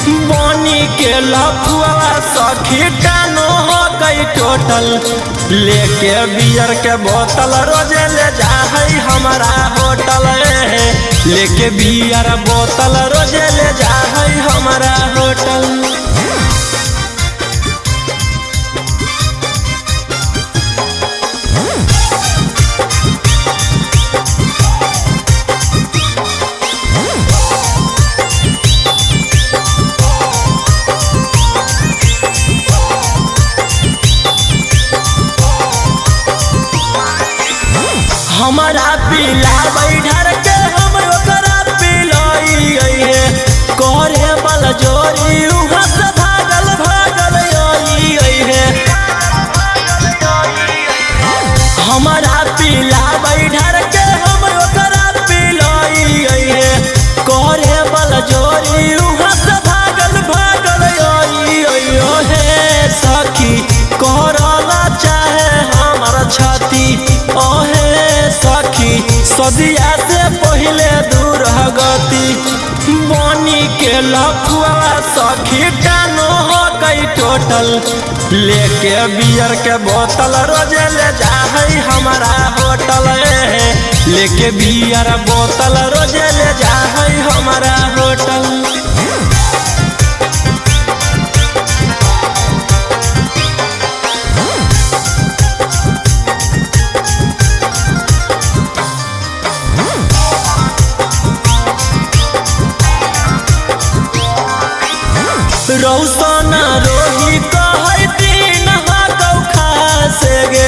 बनी के लफुआ सखी टानो हो गई टोटल। लेके बियर के बोतल रोजे ले जा हमारा होटल। लेके बियर बोतल रोजे ले जा हमारा होटल। हमारा पीला बैठर के हम ओकरा पिलाई है। करे बल जोरी उहाँ से भागल भागल आई है। हमारा पीला बैठर के हम ओकरा पिलाई है। करे बल जोरी उहाँ से भागल भागल आई है। सखी करला चाहे हमार छाती ओहे सखी सदिया से पहले दूर गति। बनी के लफुआ सखी टानो हो गई टोटल। लेके बियर के बोतल रोजे ले जा हमारा होटल। लेके बियर बोतल रोजे ले जा हमारा होटल। रौसना रोही कहे दिन खासे गे।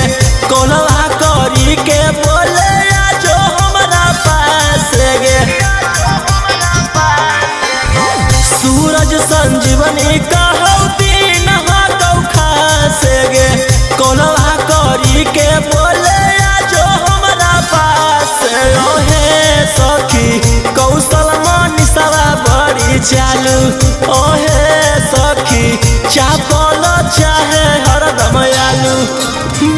कोलवा करी के बोले जो हमारा पास गे। सूरज संजीवनी कहौ दिन खासे गे। कोलवा करी के बोले जो हमारा पास ओहे सखी कौशल मनीषवा बड़ी चालू ओहे सखी चापल चाहे हरदम आलू।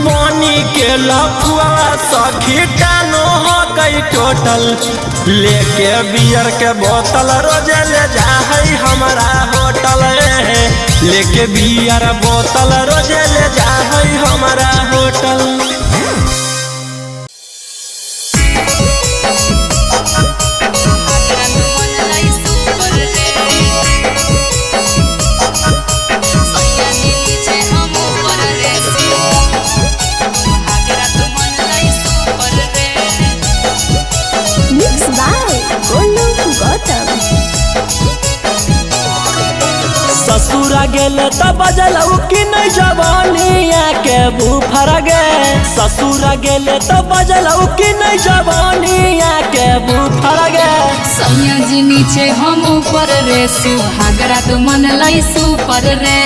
बनी के लफुआ सखी टानो हो गई टोटल। लेके बियर के बोतल रोजे ले जा हमारा होटल। लेके बियर बोतल रोजे ले जा हमारा होटल। ससुरा गेले तो बजल कि नहीं जवानिया के बूफर गे। ससुरा गेले तो बजल कि नहीं जवानिया के बूफर गे। सैया जी नीचे हम ऊपर रे सुहागरा तो मन लाई सुपर रे।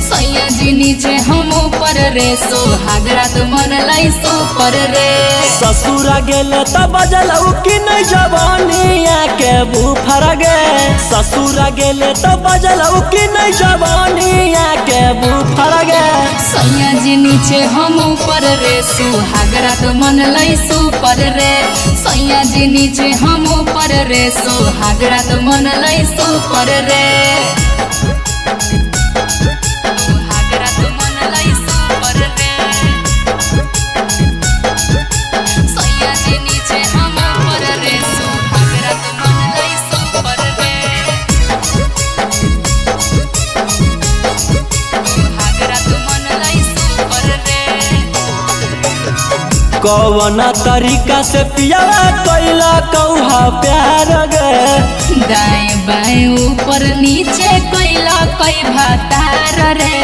सैया जी नीचे हम ऊपर रे सुहागरा तो मन लाई सुपर रे। ससुरा गेले तो बजल कि नहीं जवानिया के बूफर गे। ससुरा गेले तो बजल कि नहीं जवानिया के बूफर गे। सैया जी नीचे हम ऊपर रे सुहागरा तो मन लाई सुपर रे। सैया जी नीचे हम ऊपर रे सुहागरा तो मन लाई सुपर रे। सुहागरा तो मन लाई सुपर रे। सैया जी नीचे हम ऊपर रे सुहागरा तो मन लाई सुपर रे। सुहागरा तो मन लाई सुपर रे। कौन तरीका से पियावा कैला कौहा प्यार गे। दाएं बाएं ऊपर नीचे कैला कई भातार रे।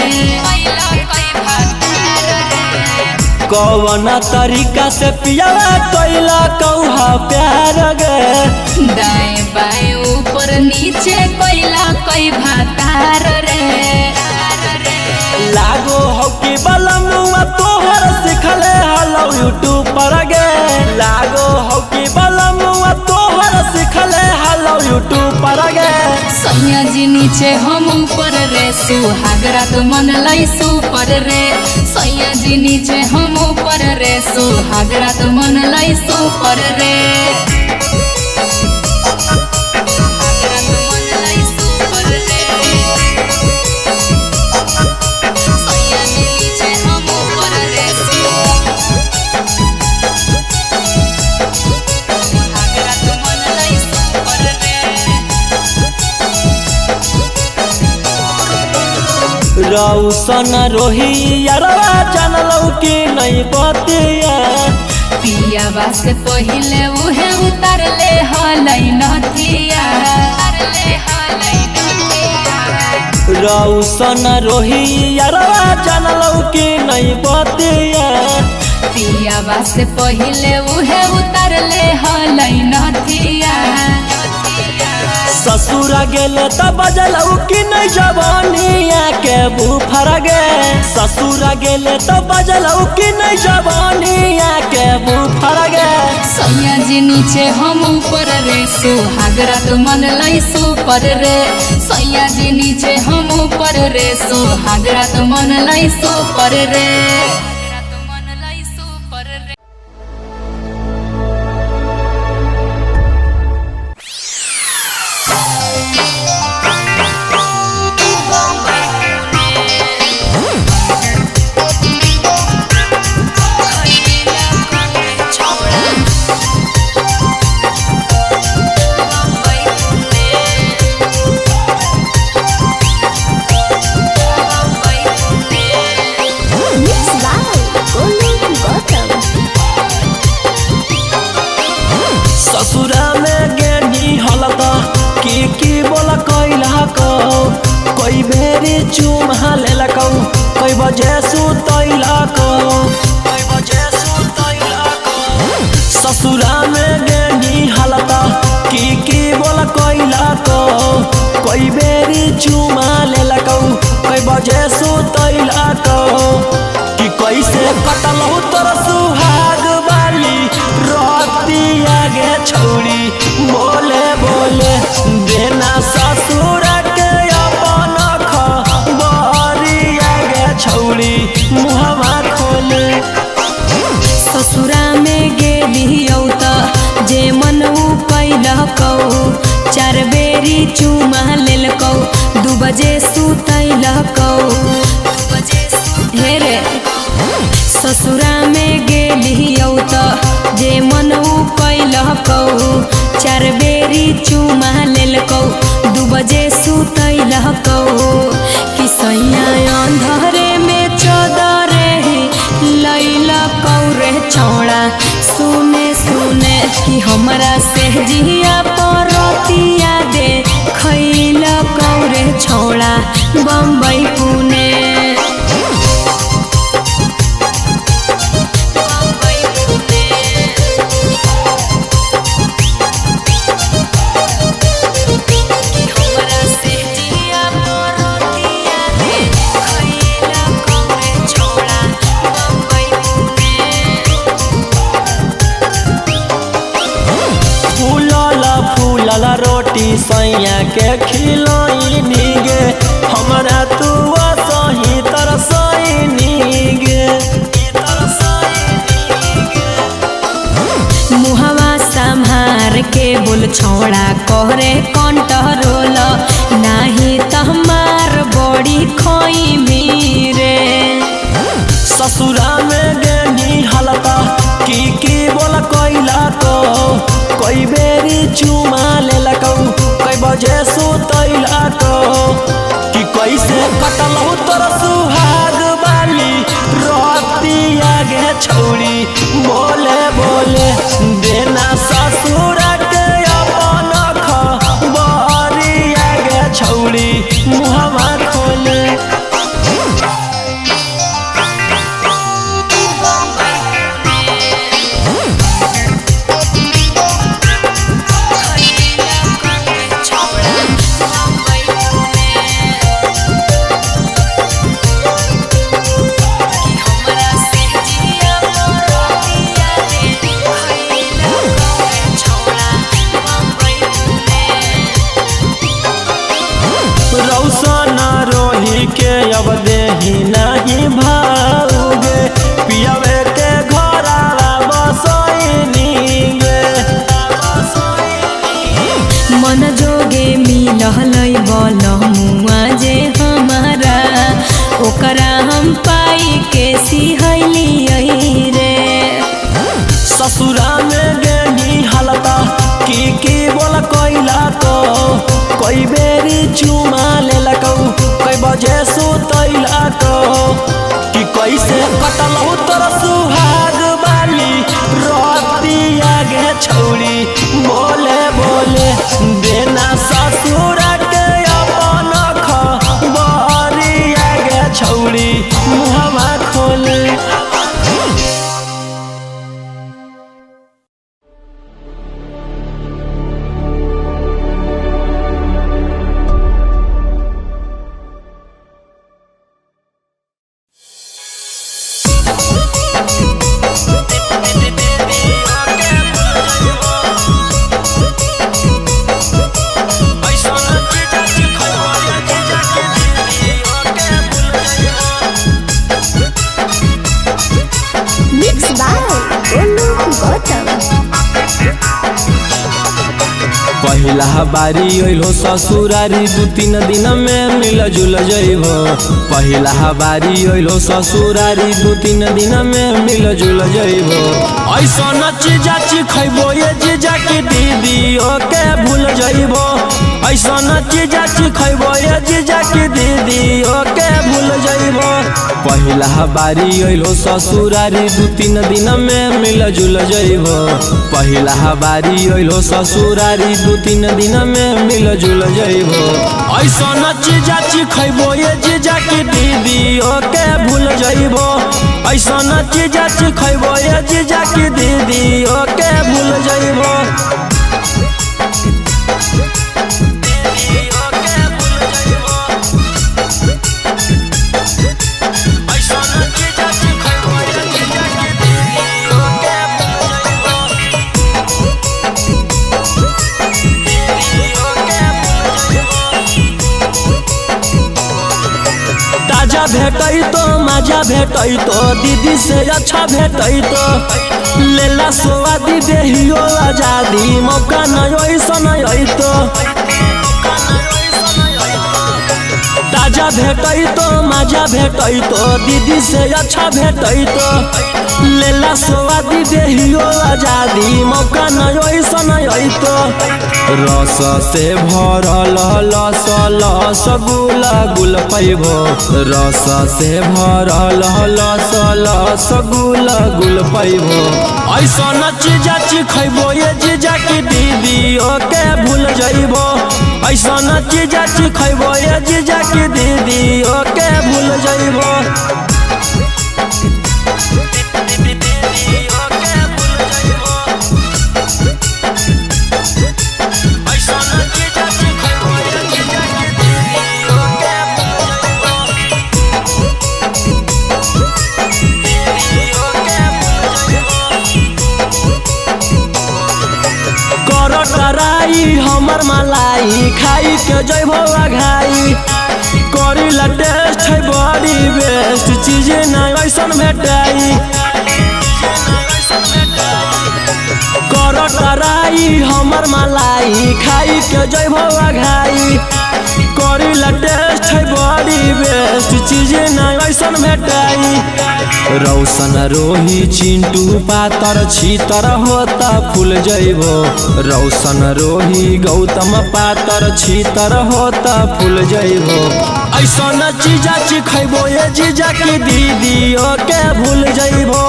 कैला कई भातार रे। कौन तरीका से पियावा कैला कौहा प्यार गे। दाएं बाएं ऊपर नीचे कैला कई भातार रे। लागो हो कि बलमुआ तोहर सिखले हलो यूट्यूब पर गे। लागो हो कि बलमुआ तोहर सिखले हलो यूट्यूब पर गे। सैया जी नीचे हम ऊपर रे सुहागरा तो मन लाई सुपर रे। सैया जी नीचे हम ऊपर रे सुहागरा तो मन लाई सुपर रे। सुहागरा तो मन लाई सुपर रे। रौसन रोहिया जानलौ कि नहीं बतिया पियावा से पहिले उहे उतारले हलै नथिया रौसन रोहिया जानलौ कि नहीं बतिया पियावा से पहिले उहे उतारले हलै नथिया ससुरा गेले त बजलौ कि नहीं जवानिया के बुफर गे ससुरा गेले त बजलौ कि नहीं जवानिया के बुफर गे सैया जी नीचे हम ऊपर रे सुहागरा तो मन लाई सुपर रे सैया जी नीचे हम ऊपर रे सुहागरा तो मन लाई सुपर रे ससुरा में गेनी हलता की बोला कैला को कोई बेरी चुमा लेलकौ कोई बजे सुतैला को ससुरा में गेनी हलता की बोला कैला को कोई बेरी चुमा लेलकौ कोई बजे सुतैला को कि कैसे कटलौ तोर सुहाग वाली रतिया गे छौड़ी बोले बोले देना ससुर के अपन खबरिया गे छौड़ी मुहवा खोले ससुरा में गेलियौ त जे मन कैलकौ 4 बेरी चुमा लेलकौ 2 बजे सुतैलकौ हे रे ससुरा में गेलियौ त जे मन कैलकौ 4 बेरी चुमा लेलकौ 2 बजे सुतैलकौ कि सैया अंधरे में चदरे लैलकौ रे छौड़ा सुने सुने कि हमरा से जिया परतिया दे खैलकौ रे छौड़ा बम्बई पुणे रोटी सैया के खिलाई गे हमरा तू सही तरसई गे मुहवा संभार के बोल छौड़ा कहरे कंट्रोल नाही त हमार बड़ी खोई मीरे ससुरा में गेनी हलता की बोल कैला को कोई बेरी चुमा लेलकौ कोई बजे सुतैला को कि कैसे कटलौ तोर सुहाग वाली रतिया गे छौड़ी बोले बोले देना ससुर के अपन खबरिया गे छौड़ी मुहवा खोले रौसन रोही के अब देही नहीं भाऊगे पियावे के घरा बसैनी गे मन जोगे मिलहलै बलमुआ जे हमारा ओकरा हम पाई के सिहैली रे ससुरा में गेनी हलता की बोल कैला को कोई बेरी चुमा लेलकौ कोई बजे सुतैला तो कि कैसे कटलहु तोर सुहाग बाली रतिया गे छौरी बोले बोले देना ससुर के अपन खबरिया गे छौरी मुहवा खोले। पहिला बारी अइलो ससुरारी 2-3 दिन में मिल जुल जइबो। पहिला बारी अइलो ससुरारी 2-3 दिन में मिल जुल जइबो। ऐसन चीजा खइबो ये जीजा की दीदी ओके भूल जइबो। ऐसन चीजा खइबो ये जीजा की दीदी ओके भूल जइबो। पहिला बारी अइलो ससुरारी 2-3 दिन में मिल जुल जइबो। पहिला बारी अइलो ससुरारी 2-3 दिन में मिल जुल जइबो। ऐसन चीजा खइबो ये जीजा की दीदी ओके भूल जइबो। ऐसन चीजा खइबो ये जीजा की दीदी ओके भूल जइबो। भेटई तो मजा भेटई तो दीदी से अच्छा भेटई तो लेला स्वादी देहियो आजादी मौका नहीं ऐसन तो ताजा भेटई तो मजा भेटई तो दीदी से अच्छा भेटई तो लेला स्वादी देहियो आजादी मौका नहीं ऐसन तो रस से भरल लस लस गुला गुल पैबो। रस से भरल लस लस गुला गुल पैबो। ऐसन चीजा खइबो ये जीजा की दीदी ओके भूल जइबो। ऐसन चीजा खइबो ये जीजा की दीदी ओके भूल जइबो। हमर मलाई खाई के जइबो आघाई करीला टेस्ट है बड़ी बेस्ट चीज ना ऐसन भेटाई। कर टराई हमर मलाई खाई के जइबो आघाई करीला टेस्ट है बड़ी बेस्ट चीज ना ऐसन भेटाई। रौशन रोही चिंटू पातर छीतर होता फूल जइबो। रौशन रोही गौतम पातर छीतर होता फूल जइबो। ऐसन चीजा खइबो ये जीजा की दीदी ओके भूल जइबो।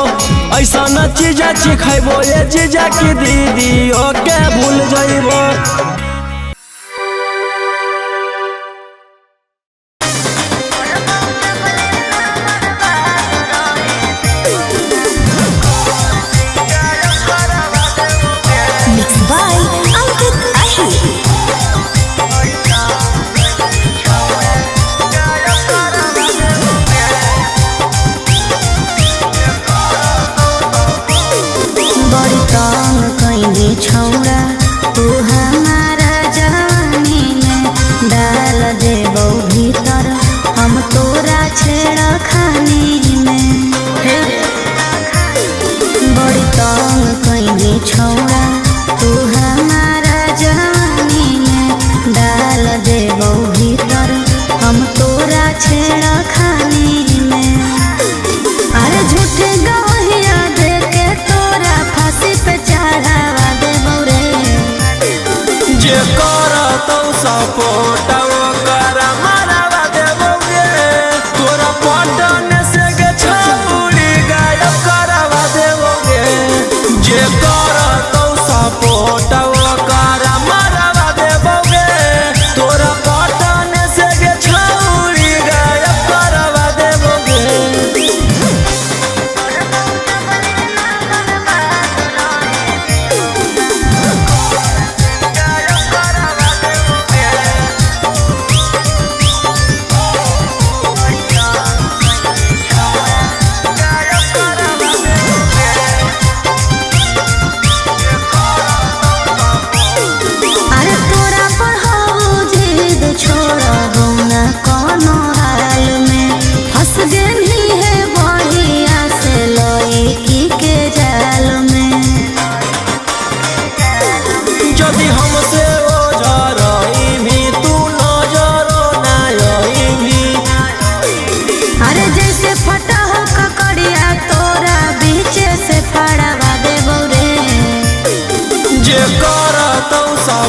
ऐसन चीजा खइबो ये जीजा की दीदी ओके भूल जइबो। छौड़ा तू हमारा जवानी में डाल देबो भीतर हम तोरा छेड़ा खानी में। बड़ी तंग कइली छौड़ा तू हमारा जवानी में डाल देबो भीतर हम तोरा छेड़ा खानी में। अरे झूठे गवहिया दे के तोरा फांसी पे चढ़ावा देबो रे। जे कर तो सपोर्ट कर मारवा देबो गे।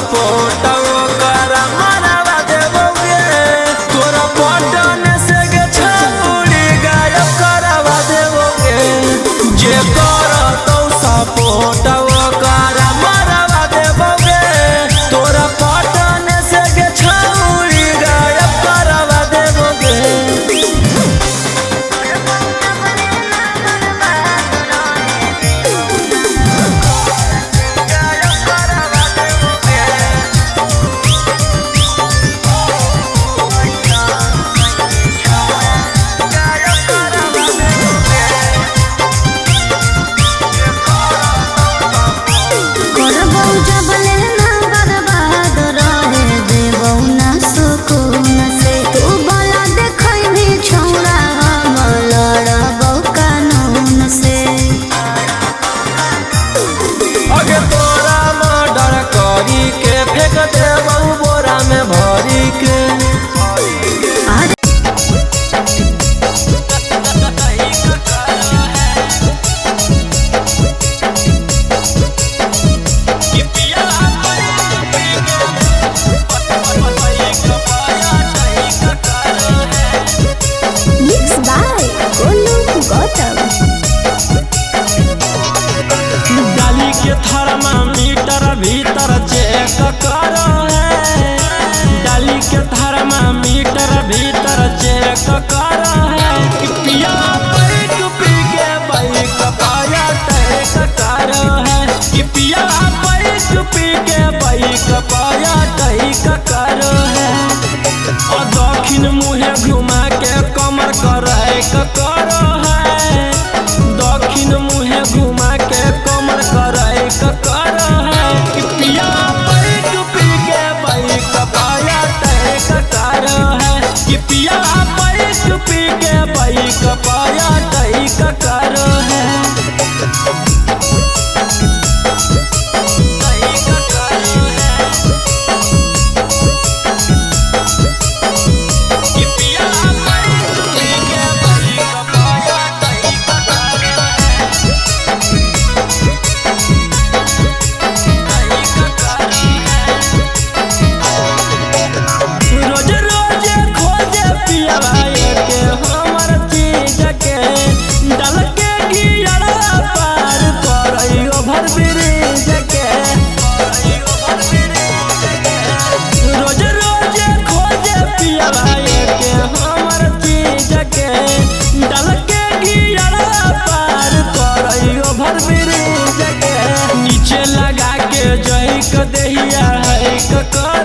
सपोर्ट कर मरवा देबोगे तोरा पटन से गे छौड़ी गायब करवा देबोगे जे कर तो सपोर्ट कर मरवा देबोगे तोरा पटन से गे छौड़ी गायब करवा देबोगे करबौ जबले ना बर्बाद रहे देबौ ना सुकून से तू बला देखै भी छौड़ा हम लड़बौ कानून से अगे तोरा मर्डर करी के फेंक देबौ बोरा में भरी के मिक्स बाय गोलू गौतम डाली के थर्मामीटर भीतर चेक कर है डाली के थर्मामीटर भीतर चेक कर है पिया बैठ पी के बाइक पाया टैक कर है पिया बैठ पी के बाइक पाया टैक कर है और दक्षिण मुहे घुमा के कमर कर है दक्षिण मुहे घुमा के कमर कर है पिया बैठ पी के बाइक पाया टैक कर है पिया बैठ पी के बाइक पाया टैक कर है रोज रोज खोजे पियावा के हमर चीज के डाल के गियरा पार करई ओभर ब्रिज के रोज रोज खोजे पियावा के हमर चीज के डाल के गियरा पार करई ओभर ब्रिज के नीचे लगा के जई के देहिया है कर